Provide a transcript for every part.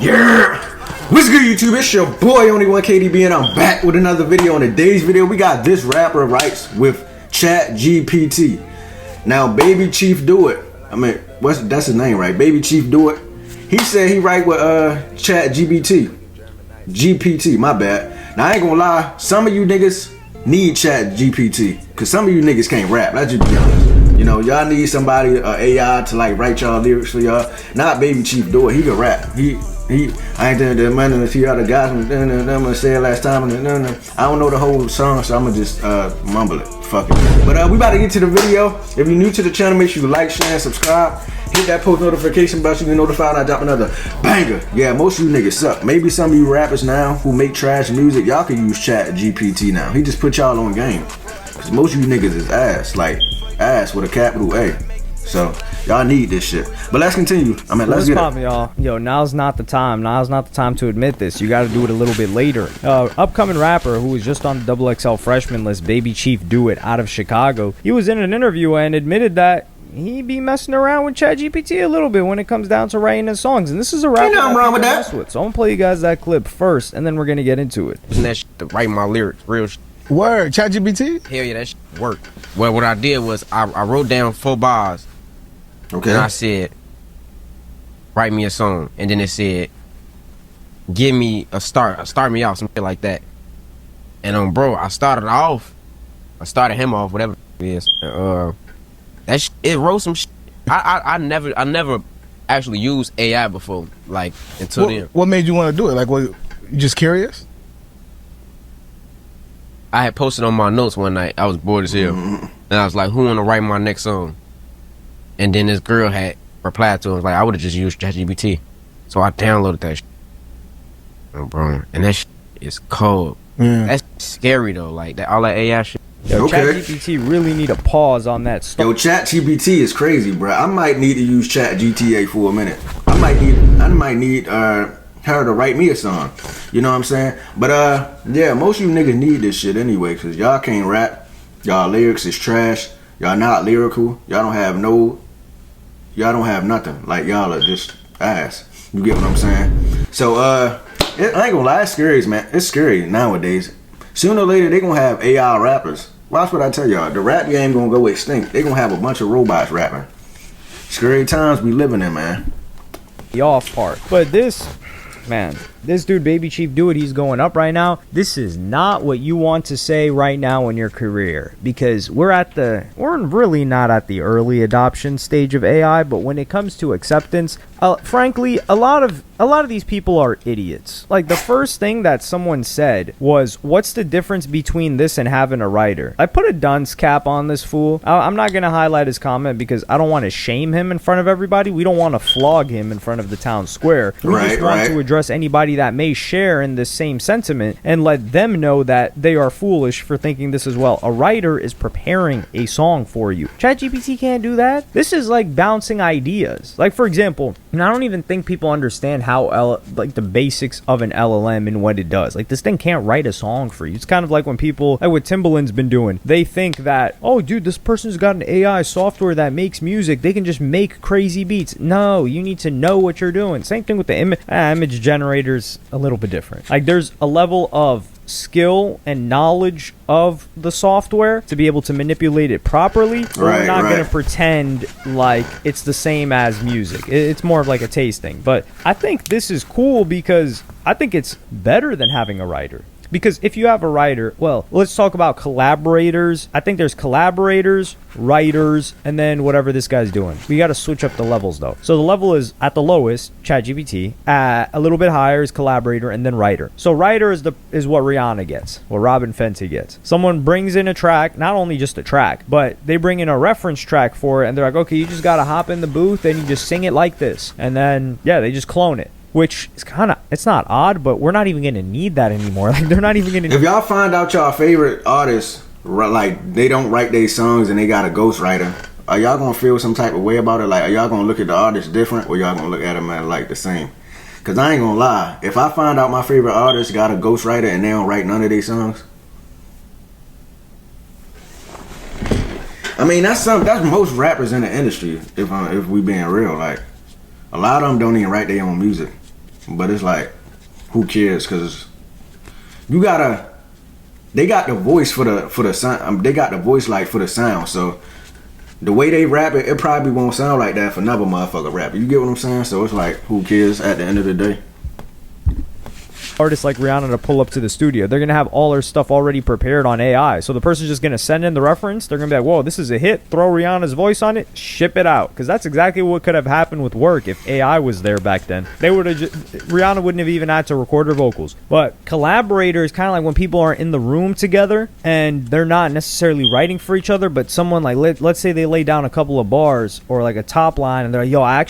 Yeah. What's good, YouTube? It's your boy Only One KDB, and I'm back with another video. In today's video, we got this rapper writes with ChatGPT. Now, Babychiefdoit. I mean, that's his name, right? Babychiefdoit. He said he write with ChatGPT. GPT, my bad. Now I ain't gonna lie, some of you niggas need ChatGPT, cause some of you niggas can't rap. Let's just be honest. You know, y'all need somebody, AI, to like write y'all lyrics for y'all. Not Babychiefdoit. He can rap. I ain't doing the money to see all the guys. I'm gonna say it last time. I don't know the whole song, so I'm gonna just mumble it. Fuck it. But we about to get to the video. If you're new to the channel, make sure you like, share, and subscribe. Hit that post notification bell so you get notified when I drop another banger. Yeah, most of you niggas suck. Maybe some of you rappers now who make trash music, y'all can use ChatGPT now. He just put y'all on game. Cause most of you niggas is ass, like ass with a capital A. So y'all need this shit. But let's continue. I mean, let's get it. Y'all. Yo, now's not the time. Now's not the time to admit this. You got to do it a little bit later. Upcoming rapper who was just on the XXL freshman list, Babychiefdoit, out of Chicago. He was in an interview and admitted that he be messing around with ChatGPT a little bit when it comes down to writing his songs. And this is a rapper ain't nothing wrong with that. So I'm gonna play you guys that clip first, and then we're gonna get into it. Using that shit to write my lyrics, real shit. Word, ChatGPT? Hell yeah, that shit worked. Well, what I did was I wrote down 4 bars. Okay. And I said, write me a song. And then it said, give me a start me off, some shit like that. And bro, I started him off, whatever it is. It wrote some shit. I never actually used AI before, like, until then. What made you want to do it? Like, what, you just curious? I had posted on my notes one night. I was bored as hell. And I was like, who want to write my next song? And then this girl had replied to him, like, I would have just used ChatGPT. So I downloaded that shit. Oh, bro. And that shit is cold. Yeah. That's scary, though. Like, all that AI shit. Yo, Okay. ChatGPT really need a pause on that stuff. Yo, ChatGPT is crazy, bro. I might need to use ChatGPT for a minute. I might need her to write me a song. You know what I'm saying? But yeah, most of you niggas need this shit anyway, cause y'all can't rap. Y'all lyrics is trash. Y'all not lyrical. Y'all don't have nothing. Like, y'all are just ass. You get what I'm saying? So I ain't gonna lie, it's scary, man. It's scary nowadays. Sooner or later they gonna have AI rappers. Watch what I tell y'all. The rap game gonna go extinct. They gonna have a bunch of robots rapping. Scary times we living in, man. The off part. But this dude Babychiefdoit, he's going up right now. This is not what you want to say right now in your career, because we're really not at the early adoption stage of AI, but when it comes to acceptance, frankly, a lot of these people are idiots. Like, the first thing that someone said was, what's the difference between this and having a writer? I put a dunce cap on this fool. I'm not going to highlight his comment because I don't want to shame him in front of everybody. We don't want to flog him in front of the town square. We just want to address anybody that may share in the same sentiment and let them know that they are foolish for thinking this as well. A writer is preparing a song for you. ChatGPT can't do that. This is like bouncing ideas. Like, for example, and I don't even think people understand how like the basics of an LLM and what it does. Like, this thing can't write a song for you. It's kind of like when people, like what Timbaland's been doing, they think that, oh dude, this person's got an AI software that makes music, they can just make crazy beats. No, you need to know what you're doing. Same thing with the image generators, a little bit different. Like, there's a level of skill and knowledge of the software to be able to manipulate it properly. We're not going to pretend like it's the same as music. It's more of like a taste thing. But I think this is cool because I think it's better than having a writer. Because if you have a writer, well, let's talk about collaborators. I think there's collaborators, writers, and then whatever this guy's doing. We got to switch up the levels, though. So the level is at the lowest, ChatGPT. A little bit higher is collaborator, and then writer. So writer is what Rihanna gets, what Robin Fenty gets. Someone brings in a track, not only just a track, but they bring in a reference track for it, and they're like, okay, you just got to hop in the booth and you just sing it like this. And then, yeah, they just clone it. Which is it's not odd, but we're not even going to need that anymore. Like, they're not even going to. If y'all find out y'all favorite artists, like, they don't write their songs and they got a ghostwriter, are y'all going to feel some type of way about it? Like, are y'all going to look at the artist different, or y'all going to look at them as, like, the same? Because I ain't going to lie. If I find out my favorite artist got a ghostwriter and they don't write none of their songs, I mean, that's most rappers in the industry, if we being real. Like, a lot of them don't even write their own music. But it's like, who cares? Because you gotta. They got the voice for the sound. They got the voice like for the sound. So the way they rap it, it probably won't sound like that for another motherfucker rapper. You get what I'm saying? So it's like, who cares at the end of the day? Artists like Rihanna to pull up to the studio. They're going to have all her stuff already prepared on AI. So the person's just going to send in the reference. They're going to be like, whoa, this is a hit. Throw Rihanna's voice on it. Ship it out. Because that's exactly what could have happened with work if AI was there back then. They would have Rihanna wouldn't have even had to record her vocals. But collaborator is kind of like when people are in the room together and they're not necessarily writing for each other, but someone like, let's say they lay down a couple of bars or like a top line and they're like, yo, I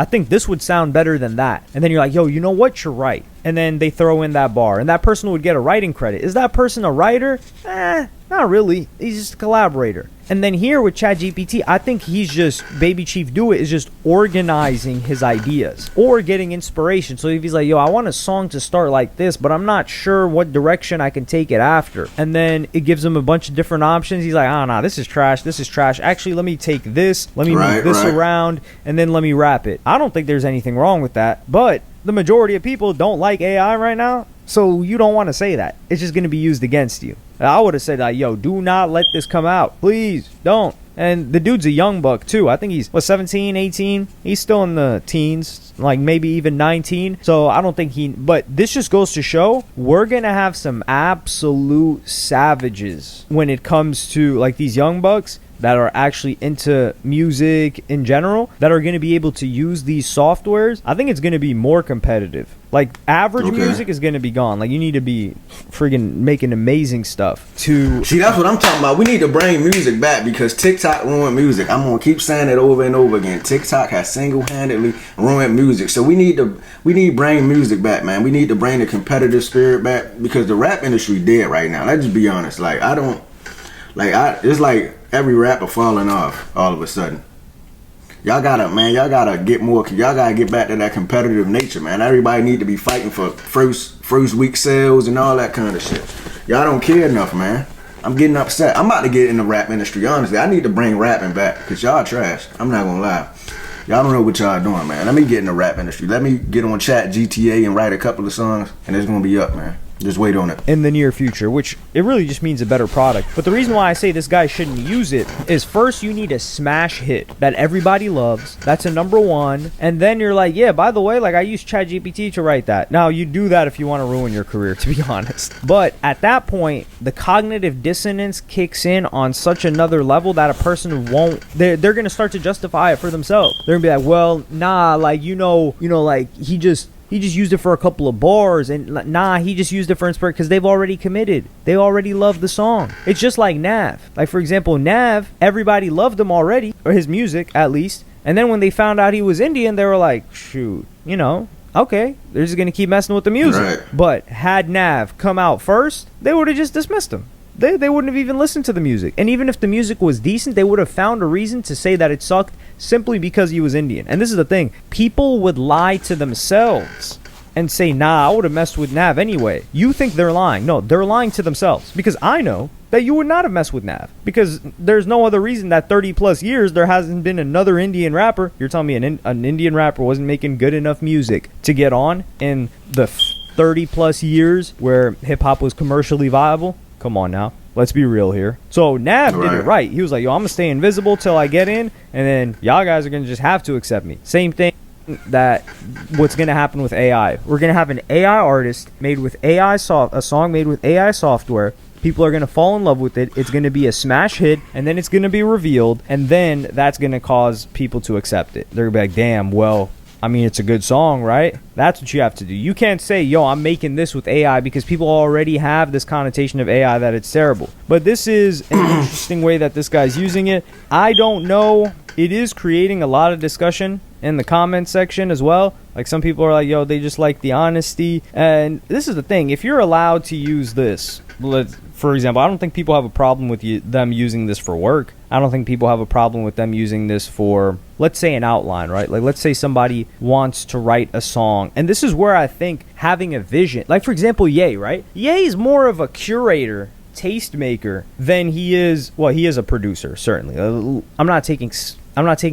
think this would sound better than that. And then you're like, yo, you know what? You're right. And then they throw in that bar, and that person would get a writing credit. Is that person a writer? Not really. He's just a collaborator. And then here with ChatGPT, I think Babychiefdoit is just organizing his ideas or getting inspiration. So if he's like, yo, I want a song to start like this, but I'm not sure what direction I can take it after. And then it gives him a bunch of different options. He's like, oh, no, this is trash. This is trash. Actually, let me take this. Let me move this around, and then let me wrap it. I don't think there's anything wrong with that, but the majority of people don't like AI right now, so you don't want to say that. It's just going to be used against you. I would have said, like, yo, do not let this come out. Please, don't. And the dude's a young buck, too. I think he's, 17, 18? He's still in the teens, like maybe even 19. So I don't think but this just goes to show we're going to have some absolute savages when it comes to, like, these young bucks that are actually into music in general, that are going to be able to use these softwares. I think it's going to be more competitive. Like, average music is going to be gone. Like, you need to be friggin' making amazing stuff to... See, that's what I'm talking about. We need to bring music back because TikTok ruined music. I'm going to keep saying it over and over again. TikTok has single-handedly ruined music. So we need to bring music back, man. We need to bring the competitive spirit back because the rap industry dead right now. Let's just be honest. Like, it's like every rapper falling off all of a sudden. Y'all gotta get more. Y'all gotta get back to that competitive nature, man. Everybody need to be fighting for first week sales and all that kind of shit. Y'all don't care enough, man. I'm getting upset. I'm about to get in the rap industry, honestly. I need to bring rapping back because y'all trash. I'm not gonna lie. Y'all don't know what y'all doing, man. Let me get in the rap industry. Let me get on ChatGPT and write a couple of songs, and it's gonna be up, man. Just wait on it. In the near future, which it really just means a better product. But the reason why I say this guy shouldn't use it is first you need a smash hit that everybody loves. That's a number one. And then you're like, yeah, by the way, like I use ChatGPT to write that. Now, you do that if you want to ruin your career, to be honest. But at that point, the cognitive dissonance kicks in on such another level that a person won't... They're going to start to justify it for themselves. They're going to be like, well, nah, like, you know, like, he just used it for a couple of bars, and nah, he just used it for inspiration because they've already committed. They already love the song. It's just like Nav. Like, for example, Nav, everybody loved him already, or his music at least. And then when they found out he was Indian, they were like, shoot, you know, okay, they're just going to keep messing with the music. Right. But had Nav come out first, they would have just dismissed him. They wouldn't have even listened to the music. And even if the music was decent, they would have found a reason to say that it sucked simply because he was Indian. And this is the thing. People would lie to themselves and say, nah, I would have messed with Nav anyway. You think they're lying. No, they're lying to themselves. Because I know that you would not have messed with Nav. Because there's no other reason that 30 plus years there hasn't been another Indian rapper. You're telling me an Indian rapper wasn't making good enough music to get on in the 30 plus years where hip-hop was commercially viable? Come on now. Let's be real here. So Nav did it right. He was like, yo, I'm going to stay invisible till I get in, and then y'all guys are going to just have to accept me. Same thing that what's going to happen with AI. We're going to have an AI artist made with a song made with AI software. People are going to fall in love with it. It's going to be a smash hit, and then it's going to be revealed, and then that's going to cause people to accept it. They're going to be like, damn, well, I mean, it's a good song, right? That's what you have to do. You can't say, yo, I'm making this with AI, because people already have this connotation of AI that it's terrible. But this is an interesting way that this guy's using it. I don't know. It is creating a lot of discussion in the comment section as well. Like, some people are like, yo, they just like the honesty. And this is the thing. If you're allowed to use this, for example, I don't think people have a problem with them using this for work. I don't think people have a problem with them using this for, let's say, an outline, right? Like, let's say somebody wants to write a song. And this is where I think having a vision, like, for example, Ye, right? Ye is more of a curator, tastemaker than he is, well, he is a producer, certainly. I'm not taking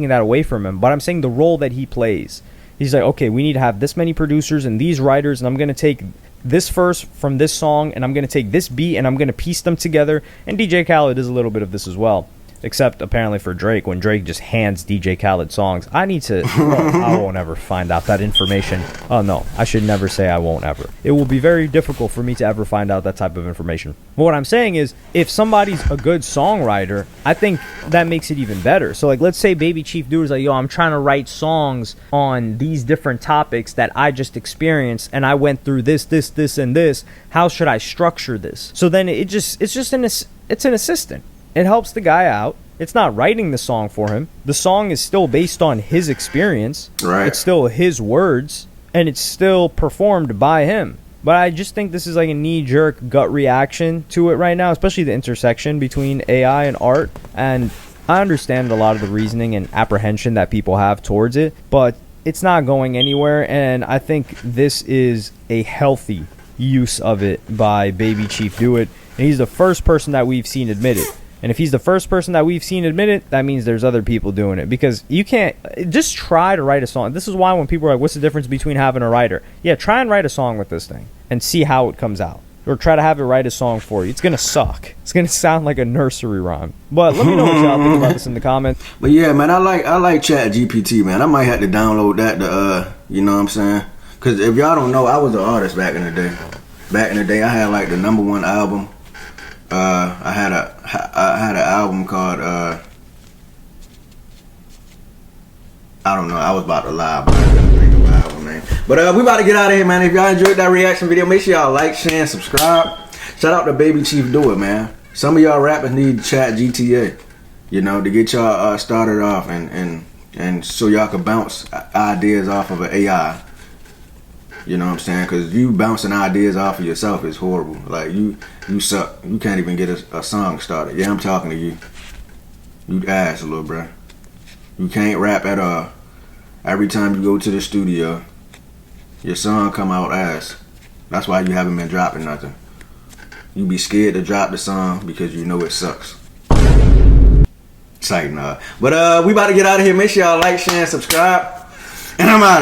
that away from him, but I'm saying the role that he plays. He's like, okay, we need to have this many producers and these writers, and I'm going to take this verse from this song, and I'm going to take this beat, and I'm going to piece them together. And DJ Khaled does a little bit of this as well. Except apparently for Drake, when Drake just hands DJ Khaled songs. I need to... Well, I won't ever find out that information. Oh, no. I should never say I won't ever. It will be very difficult for me to ever find out that type of information. But what I'm saying is, if somebody's a good songwriter, I think that makes it even better. So, like, let's say Babychiefdoit is like, yo, I'm trying to write songs on these different topics that I just experienced, and I went through this, and this. How should I structure this? So then it's an assistant. It helps the guy out. It's not writing the song for him. The song is still based on his experience. Right. It's still his words, and it's still performed by him. But I just think this is like a knee-jerk gut reaction to it right now, especially the intersection between AI and art. And I understand a lot of the reasoning and apprehension that people have towards it, but it's not going anywhere, and I think this is a healthy use of it by Babychiefdoit, and he's the first person that we've seen admit it. And if he's the first person that we've seen admit it, that means there's other people doing it. Because you can't just try to write a song. This is why when people are like, what's the difference between having a writer? Yeah, try and write a song with this thing and see how it comes out. Or try to have it write a song for you. It's going to suck. It's going to sound like a nursery rhyme. But let me know what y'all think about this in the comments. But yeah, man, I like ChatGPT, man. I might have to download that to, you know what I'm saying? Because if y'all don't know, I was an artist back in the day. Back in the day, I had like the #1 album. I had an album called I don't know. I was about to lie, but I couldn't think of the album name. But we about to get out of here, man. If y'all enjoyed that reaction video, make sure y'all like, share, and subscribe. Shout out to Babychiefdoit, man. Some of y'all rappers need Chat GTA, you know, to get y'all started off and so y'all can bounce ideas off of an AI. You know what I'm saying? Because you bouncing ideas off of yourself is horrible. Like, you suck. You can't even get a song started. Yeah, I'm talking to you. You ass, little bruh. You can't rap at all. Every time you go to the studio, your song come out ass. That's why you haven't been dropping nothing. You be scared to drop the song because you know it sucks. It's like, nah. But we about to get out of here. Make sure y'all like, share, and subscribe. And I'm out of here.